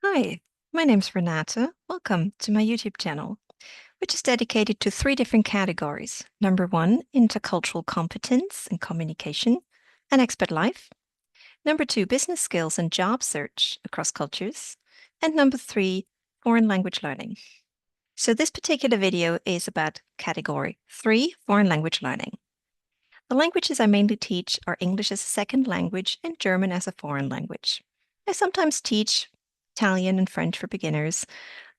Hi, my name's Renata. Welcome to my YouTube channel, which is dedicated to three different categories. Number one, intercultural competence and communication and expert life. Number two, business skills and job search across cultures. And number three, foreign language learning. So this particular video is about category three, foreign language learning. The languages I mainly teach are English as a second language and German as a foreign language. I sometimes teach Italian and French for beginners,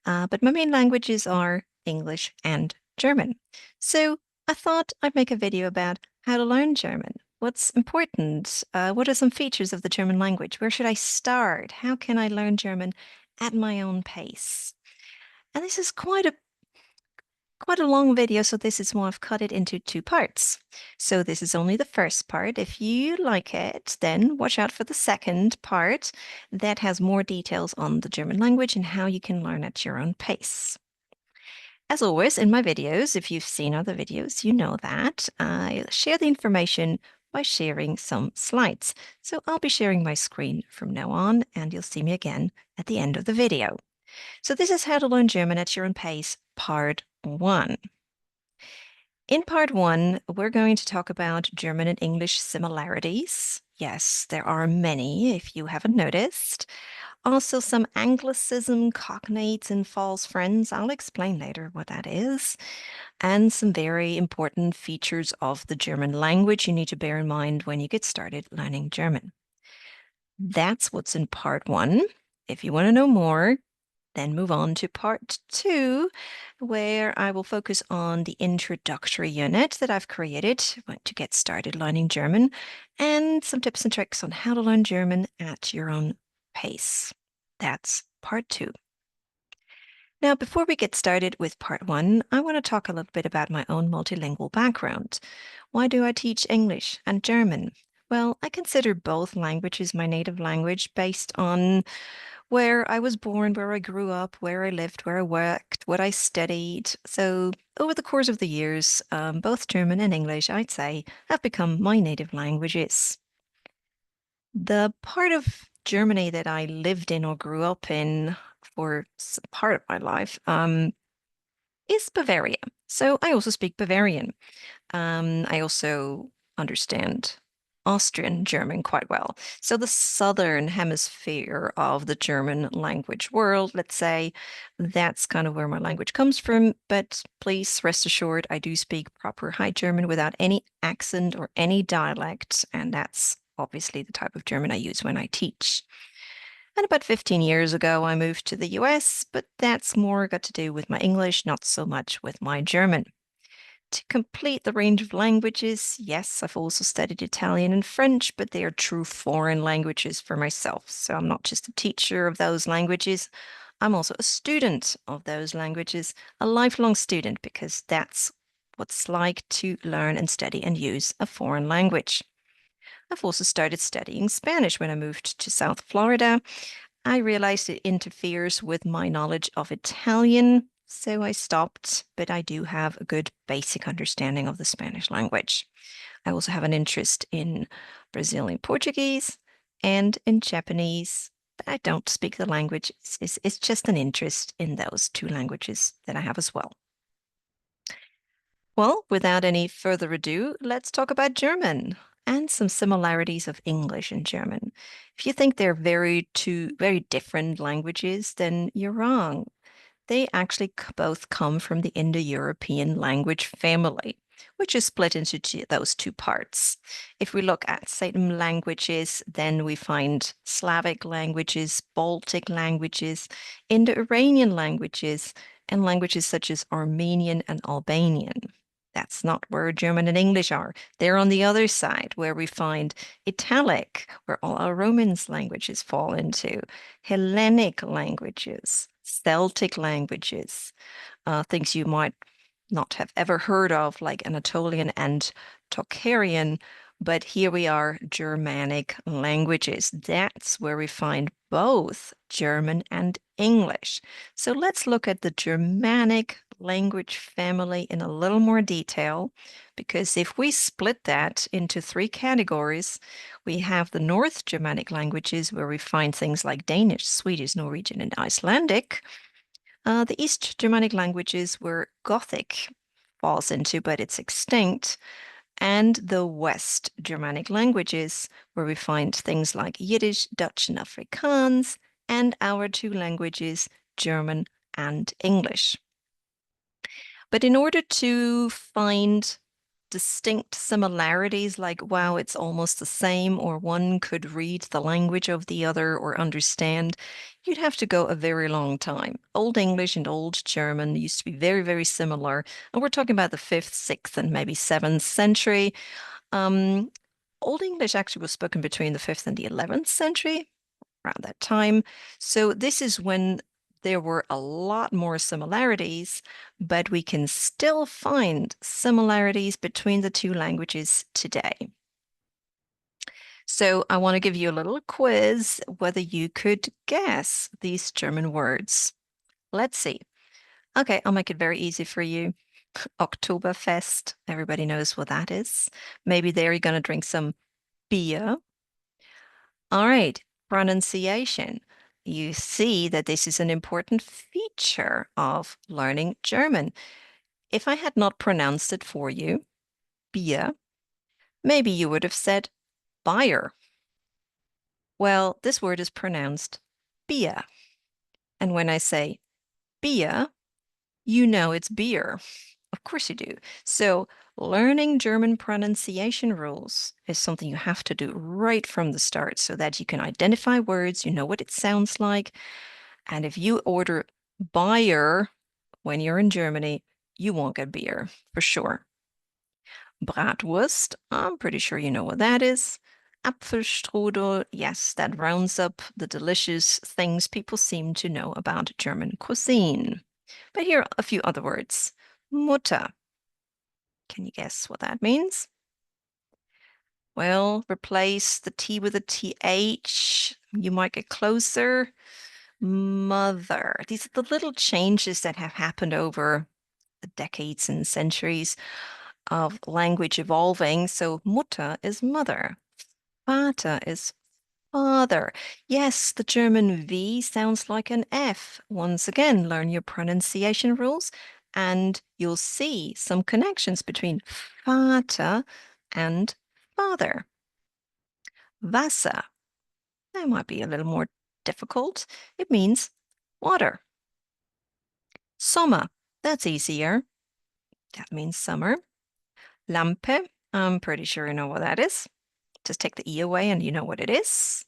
but my main languages are English and German. So I thought I'd make a video about how to learn German. What's important? What are some features of the German language? Where should I start? How can I learn German at my own pace? And this is quite a long video, so this is why I've cut it into two parts. So this is only the first part. If you like it, then watch out for the second part that has more details on the German language and how you can learn at your own pace. As always, in my videos, if you've seen other videos, you know that I share the information by sharing some slides. So I'll be sharing my screen from now on, and you'll see me again at the end of the video. So this is how to learn German at your own pace, part one. In part one, we're going to talk about German and English similarities. Yes, there are many, if you haven't noticed. Also, some anglicism, cognates, and false friends. I'll explain later what that is. And some very important features of the German language you need to bear in mind when you get started learning German. That's what's in part one. If you want to know more, then move on to part two, where I will focus on the introductory unit that I've created to get started learning German and some tips and tricks on how to learn German at your own pace. That's part two. Now, before we get started with part one, I want to talk a little bit about my own multilingual background. Why do I teach English and German? Well, I consider both languages my native language based on where I was born, where I grew up, where I lived, where I worked, what I studied. So, over the course of the years, both German and English, I'd say, have become my native languages. The part of Germany that I lived in or grew up in for part of my life is Bavaria. So, I also speak Bavarian. I also understand Austrian German quite well. So the southern hemisphere of the German language world, let's say, that's kind of where my language comes from. But please rest assured, I do speak proper High German without any accent or any dialect. And that's obviously the type of German I use when I teach. And about 15 years ago, I moved to the US, but that's more got to do with my English, not so much with my German. To complete the range of languages, yes, I've also studied Italian and French, but they are true foreign languages for myself. So I'm not just a teacher of those languages, I'm also a student of those languages, a lifelong student, because that's what it's like to learn and study and use a foreign language. I've also started studying Spanish when I moved to South Florida. I realized it interferes with my knowledge of Italian, so I stopped, but I do have a good basic understanding of the Spanish language. I also have an interest in Brazilian Portuguese and in Japanese, but I don't speak the language. It's just an interest in those two languages that I have as well. Well, without any further ado, let's talk about German and some similarities of English and German. If you think they're two very different languages, then you're wrong. They actually both come from the Indo-European language family, which is split into those two parts. If we look at certain languages, then we find Slavic languages, Baltic languages, Indo-Iranian languages, and languages such as Armenian and Albanian. That's not where German and English are. They're on the other side, where we find Italic, where all our Romance languages fall into, Hellenic languages, Celtic languages, things you might not have ever heard of, like Anatolian and Tocharian. But here we are, Germanic languages. That's where we find both German and English. So let's look at the Germanic language family in a little more detail because if we split that into three categories, we have the North Germanic languages where we find things like Danish, Swedish, Norwegian, and Icelandic. The East Germanic languages where Gothic falls into, but it's extinct, and the West Germanic languages, where we find things like Yiddish, Dutch, and Afrikaans, and our two languages, German and English. But in order to find distinct similarities, like, wow, it's almost the same, or one could read the language of the other or understand, you'd have to go a very long time. Old English and Old German used to be very, very similar. And we're talking about the 5th, 6th, and maybe 7th century. Um, Old English actually was spoken between the 5th and the 11th century, around that time. So this is when there were a lot more similarities, but we can still find similarities between the two languages today. So I want to give you a little quiz whether you could guess these German words. Let's see. Okay, I'll make it very easy for you. Oktoberfest, everybody knows what that is. Maybe there you're going to drink some beer. All right, pronunciation. You see that this is an important feature of learning German. If I had not pronounced it for you, Bier, maybe you would have said Bayer. Well, this word is pronounced Bier. And when I say beer, you know it's beer. Of course you do. So learning German pronunciation rules is something you have to do right from the start so that you can identify words, you know what it sounds like. And if you order Bayer when you're in Germany, you won't get beer for sure. Bratwurst, I'm pretty sure you know what that is. Apfelstrudel, yes, that rounds up the delicious things people seem to know about German cuisine. But here are a few other words. Mutter. Can you guess what that means? Well, replace the T with a TH. You might get closer. Mother. These are the little changes that have happened over the decades and centuries of language evolving. So Mutter is mother. Vater is father. Yes, the German V sounds like an F. Once again, learn your pronunciation rules and you'll see some connections between Vater and father. Wasser. That might be a little more difficult. It means water. Sommer. That's easier. That means summer. Lampe. I'm pretty sure you know what that is. Just take the E away and you know what it is.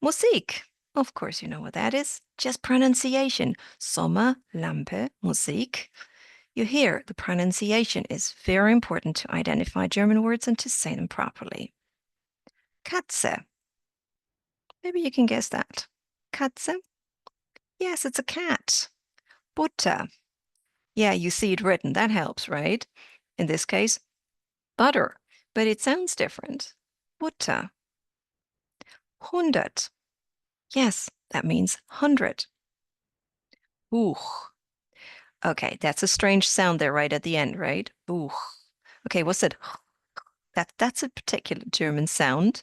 Musik. Of course you know what that is. Just pronunciation. Sommer, Lampe, Musik. You hear the pronunciation is very important to identify German words and to say them properly. Katze. Maybe you can guess that. Katze? Yes, it's a cat. Butter. Yeah, you see it written. That helps, right? In this case, butter. But it sounds different. Butter. Hundert. Yes, that means 100. Buch. Okay, that's a strange sound there right at the end, right? Buch. Okay, what's it? That's a particular German sound.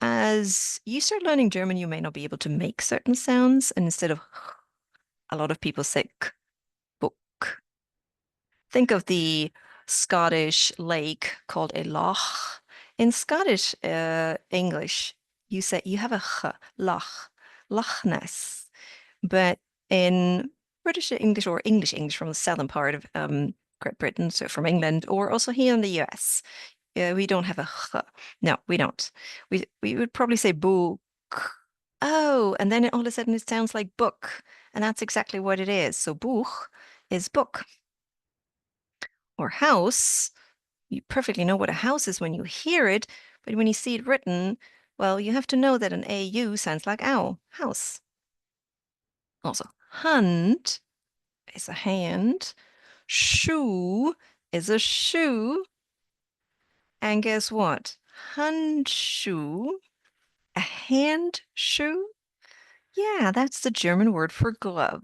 As you start learning German, you may not be able to make certain sounds, and instead of a lot of people say k, book. Think of the Scottish lake called a loch. In Scottish English, you say you have a ch, loch, Loch Ness. But in British English or English from the southern part of Great Britain, so from England, or also here in the US, we don't have a ch. No, we don't. We would probably say book. Oh, and then all of a sudden it sounds like book, and that's exactly what it is. So Buch is book. Or house. You perfectly know what a house is when you hear it, but when you see it written, well, you have to know that an AU sounds like ow, house. Also, Hand is a hand. Shoe is a shoe. And guess what? Handschuh, a hand shoe. Yeah, that's the German word for glove.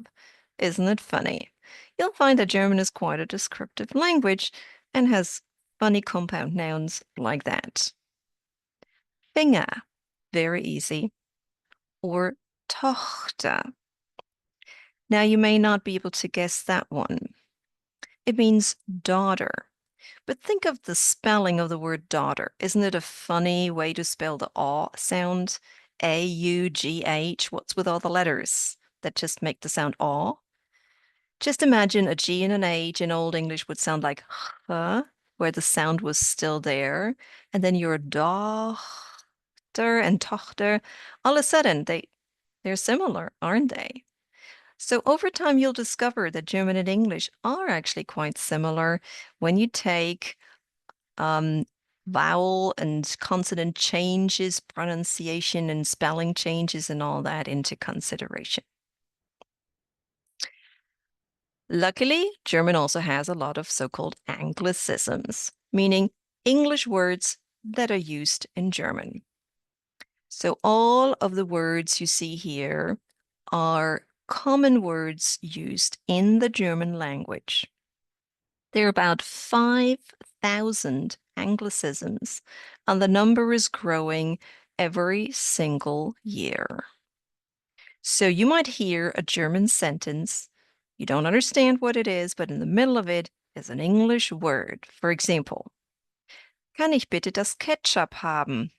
Isn't it funny? You'll find that German is quite a descriptive language and has funny compound nouns like that. Finger, very easy. Or Tochter. Now you may not be able to guess that one. It means daughter. But think of the spelling of the word daughter. Isn't it a funny way to spell the aw sound? A-U-G-H. What's with all the letters that just make the sound aw? Just imagine a G and an H in Old English would sound like huh, where the sound was still there. And then your daughter and tochter, all of a sudden they're similar, aren't they? So over time, you'll discover that German and English are actually quite similar when you take vowel and consonant changes, pronunciation and spelling changes and all that into consideration. Luckily, German also has a lot of so-called anglicisms, meaning English words that are used in German. So all of the words you see here are common words used in the German language. There are about 5,000 anglicisms, and the number is growing every single year. So you might hear a German sentence, you don't understand what it is, but in the middle of it is an English word. For example, kann ich bitte das Ketchup haben?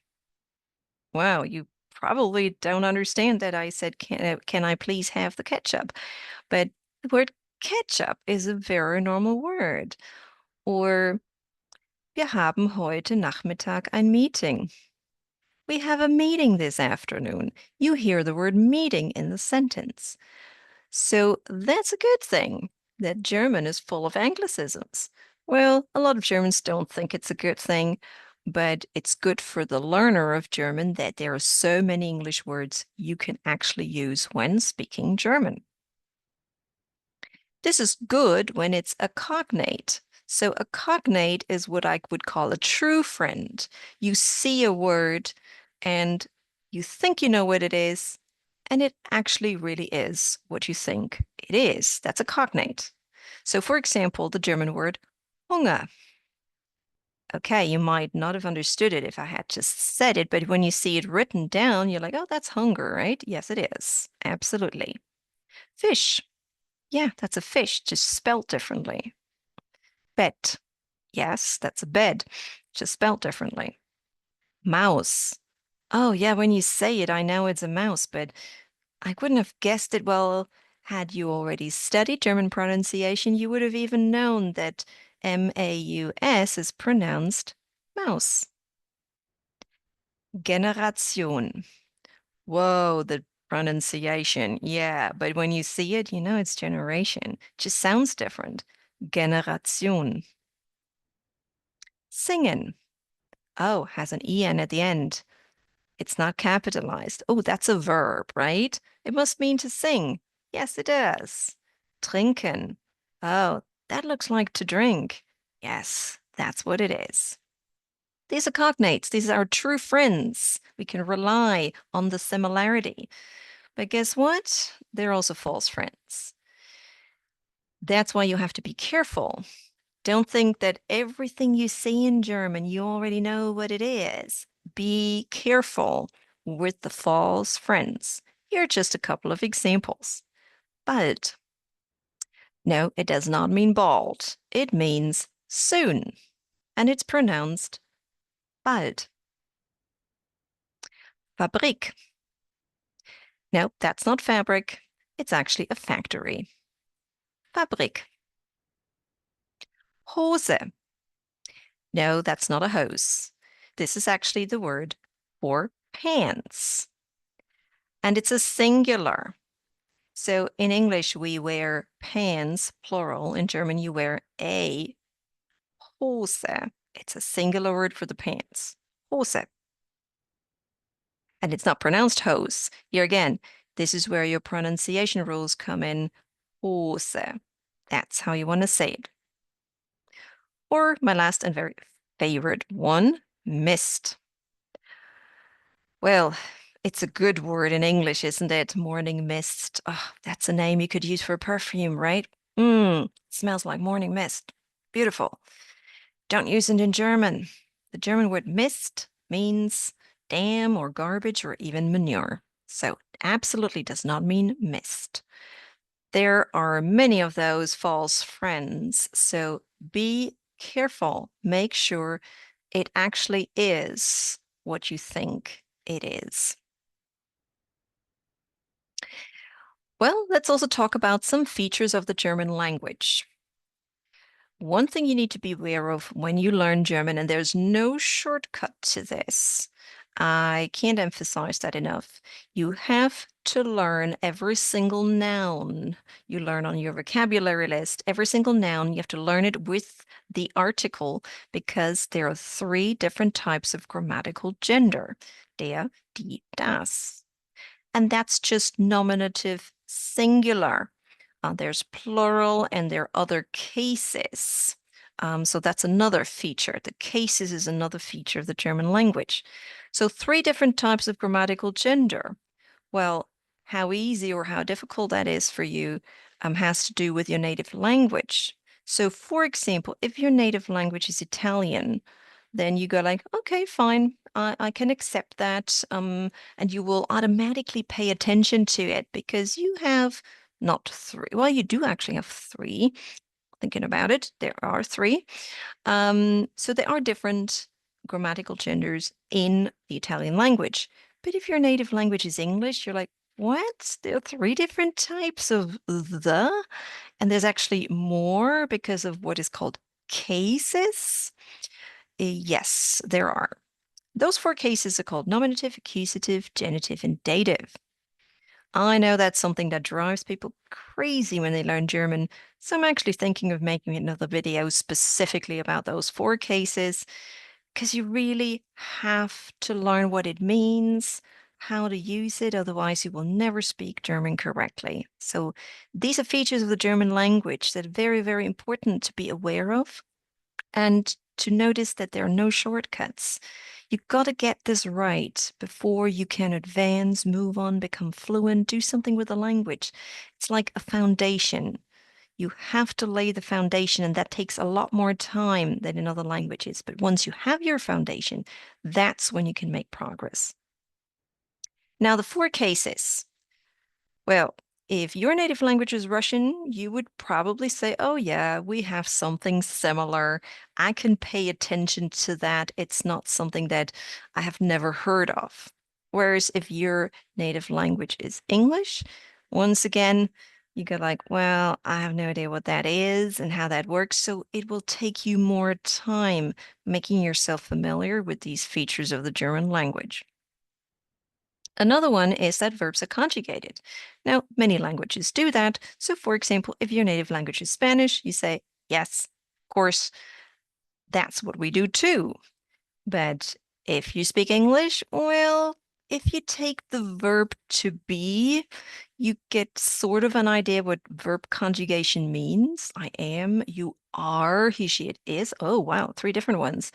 Wow, you probably don't understand that I said, can I please have the ketchup? But the word ketchup is a very normal word. Or wir haben heute Nachmittag ein Meeting. We have a meeting this afternoon. You hear the word meeting in the sentence. So that's a good thing that German is full of anglicisms. Well, a lot of Germans don't think it's a good thing, but it's good for the learner of German that there are so many English words you can actually use when speaking German. This is good when it's a cognate. So a cognate is what I would call a true friend. You see a word and you think you know what it is, and it actually really is what you think it is. That's a cognate. So for example, the German word Hunger. Okay, you might not have understood it if I had just said it, but when you see it written down, you're like, oh, that's hunger, right? Yes, it is. Absolutely. Fish. Yeah, that's a fish, just spelled differently. Bed. Yes, that's a bed, just spelled differently. Mouse. Oh, yeah, when you say it, I know it's a mouse, but I wouldn't have guessed it. Well, had you already studied German pronunciation, you would have even known that M-A-U-S is pronounced mouse. Generation. Whoa, the pronunciation. Yeah, but when you see it, you know it's generation. Just sounds different. Generation. Singen. Oh, has an en at the end. It's not capitalized. Oh, that's a verb, right? It must mean to sing. Yes, it does. Trinken. Oh, that looks like to drink. Yes, that's what it is. These are cognates. These are our true friends. We can rely on the similarity. But guess what? They're also false friends. That's why you have to be careful. Don't think that everything you see in German, you already know what it is. Be careful with the false friends. Here are just a couple of examples. Bald. No, it does not mean bald. It means soon. And it's pronounced bald. Fabrik. No, that's not fabric. It's actually a factory. Fabrik. Hose. No, that's not a hose. This is actually the word for pants. And it's a singular. So in English, we wear pants, plural. In German, you wear a Hose. It's a singular word for the pants. Hose. And it's not pronounced hose. Here again, this is where your pronunciation rules come in. Hose. That's how you want to say it. Or my last and very favorite one, mist. Well, it's a good word in English, isn't it? Morning mist. Oh, that's a name you could use for a perfume, right? Smells like morning mist. Beautiful. Don't use it in German. The German word Mist means damn or garbage or even manure. So absolutely does not mean mist. There are many of those false friends. So be careful. Make sure it actually is what you think it is. Well, let's also talk about some features of the German language. One thing you need to be aware of when you learn German, and there's no shortcut to this, I can't emphasize that enough. You have to learn every single noun you learn on your vocabulary list. Every single noun, you have to learn it with the article because there are three different types of grammatical gender. Der, die, das. And that's just nominative singular. There's plural and there are other cases. So that's another feature. The cases is another feature of the German language. So three different types of grammatical gender. Well, how easy or how difficult that is for you has to do with your native language. So for example, if your native language is Italian, then you go like, okay, fine, I can accept that. And you will automatically pay attention to it because you have not three. Well, you do actually have three. Thinking about it, there are three. So there are different grammatical genders in the Italian language. But if your native language is English, you're like, what? There are three different types of the, and there's actually more because of what is called cases. Yes, there are. Those four cases are called nominative, accusative, genitive, and dative. I know that's something that drives people crazy when they learn German, so I'm actually thinking of making another video specifically about those four cases, because you really have to learn what it means, how to use it, otherwise you will never speak German correctly. So these are features of the German language that are very, very important to be aware of and to notice that there are no shortcuts. You've got to get this right before you can advance, move on, become fluent, do something with the language. It's like a foundation. You have to lay the foundation, and that takes a lot more time than in other languages. But once you have your foundation, that's when you can make progress. Now, the four cases. Well, if your native language is Russian, you would probably say, oh, yeah, we have something similar. I can pay attention to that. It's not something that I have never heard of. Whereas if your native language is English, once again, you go like, well, I have no idea what that is and how that works. So it will take you more time making yourself familiar with these features of the German language. Another one is that verbs are conjugated. Now, many languages do that. So, for example, if your native language is Spanish, you say, yes, of course, that's what we do too. But if you speak English, well, if you take the verb to be, you get sort of an idea what verb conjugation means. I am, you are, he, she, it is. Oh, wow, three different ones.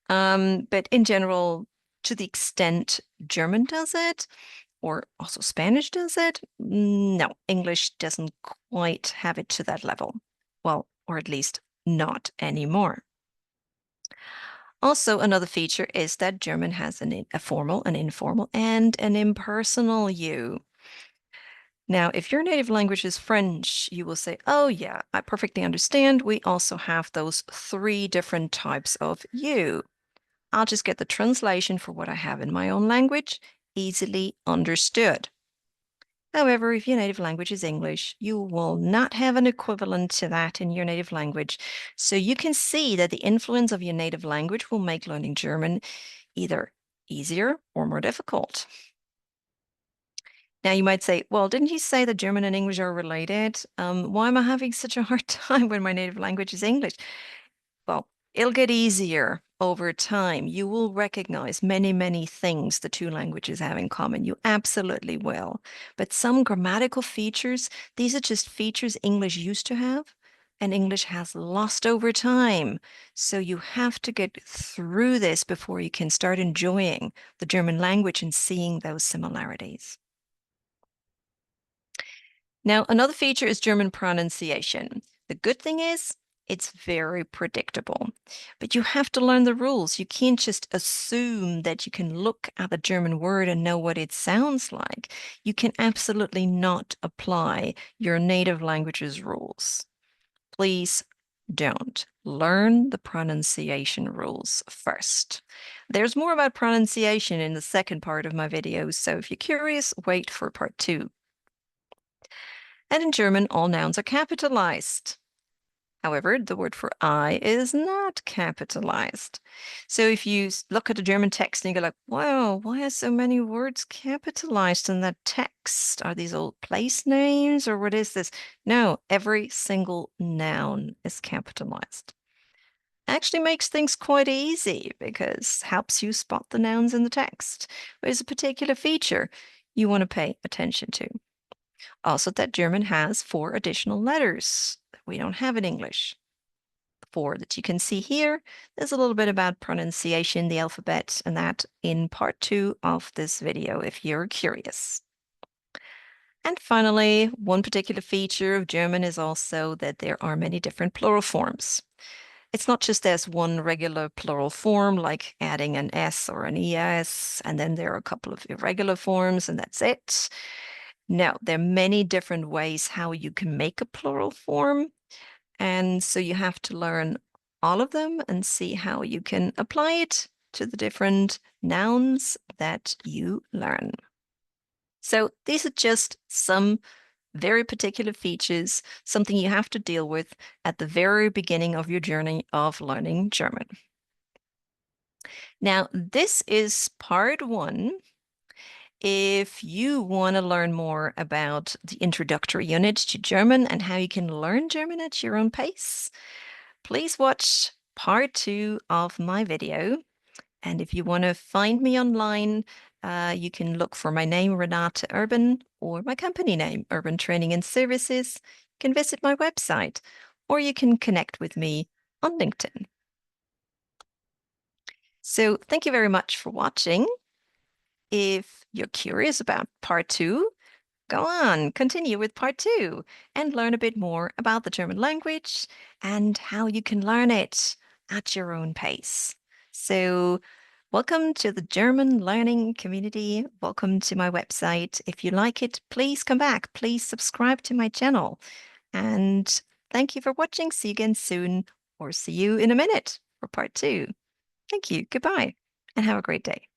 But in general, to the extent German does it, or also Spanish does it, no, English doesn't quite have it to that level. Well, or at least not anymore. Also, another feature is that German has a formal, an informal, and an impersonal you. Now, if your native language is French, you will say, oh, yeah, I perfectly understand. We also have those three different types of you. I'll just get the translation for what I have in my own language, easily understood. However, if your native language is English, you will not have an equivalent to that in your native language. So you can see that the influence of your native language will make learning German either easier or more difficult. Now you might say, well, didn't you say that German and English are related? Why am I having such a hard time when my native language is English? Well, it'll get easier over time. You will recognize many, many things the two languages have in common. You absolutely will. But some grammatical features, these are just features English used to have and English has lost over time. So you have to get through this before you can start enjoying the German language and seeing those similarities. Now, another feature is German pronunciation. The good thing is It's very predictable, but you have to learn the rules. You can't just assume that you can look at a German word and know what it sounds like. You can absolutely not apply your native language's rules. Please don't. Learn the pronunciation rules first. There's more about pronunciation in the second part of my video, so if you're curious, wait for part 2. And in German, all nouns are capitalized. However, the word for I is not capitalized. So if you look at a German text and you go like, wow, why are so many words capitalized in that text? Are these old place names or what is this? No, every single noun is capitalized. Actually makes things quite easy because helps you spot the nouns in the text. There's a particular feature you want to pay attention to. Also, that German has 4 additional letters that we don't have in English. The 4 that you can see here. There's a little bit about pronunciation, the alphabet, and that in part 2 of this video if you're curious. And finally, one particular feature of German is also that there are many different plural forms. It's not just as one regular plural form, like adding an S or an ES, and then there are a couple of irregular forms, and that's it. No, there are many different ways how you can make a plural form. And so you have to learn all of them and see how you can apply it to the different nouns that you learn. So these are just some very particular features, something you have to deal with at the very beginning of your journey of learning German. Now, this is part 1. If you want to learn more about the introductory unit to German and how you can learn German at your own pace, please watch part 2 of my video. And if you want to find me online, you can look for my name, Renate Urban, or my company name, Urban Training and Services. You can visit my website, or you can connect with me on LinkedIn. So thank you very much for watching. If you're curious about part 2, go on, continue with part 2 and learn a bit more about the German language and how you can learn it at your own pace. So welcome to the German learning community. Welcome to my website. If you like it, please come back. Please subscribe to my channel. And thank you for watching. See you again soon, or see you in a minute for part 2. Thank you. Goodbye and have a great day.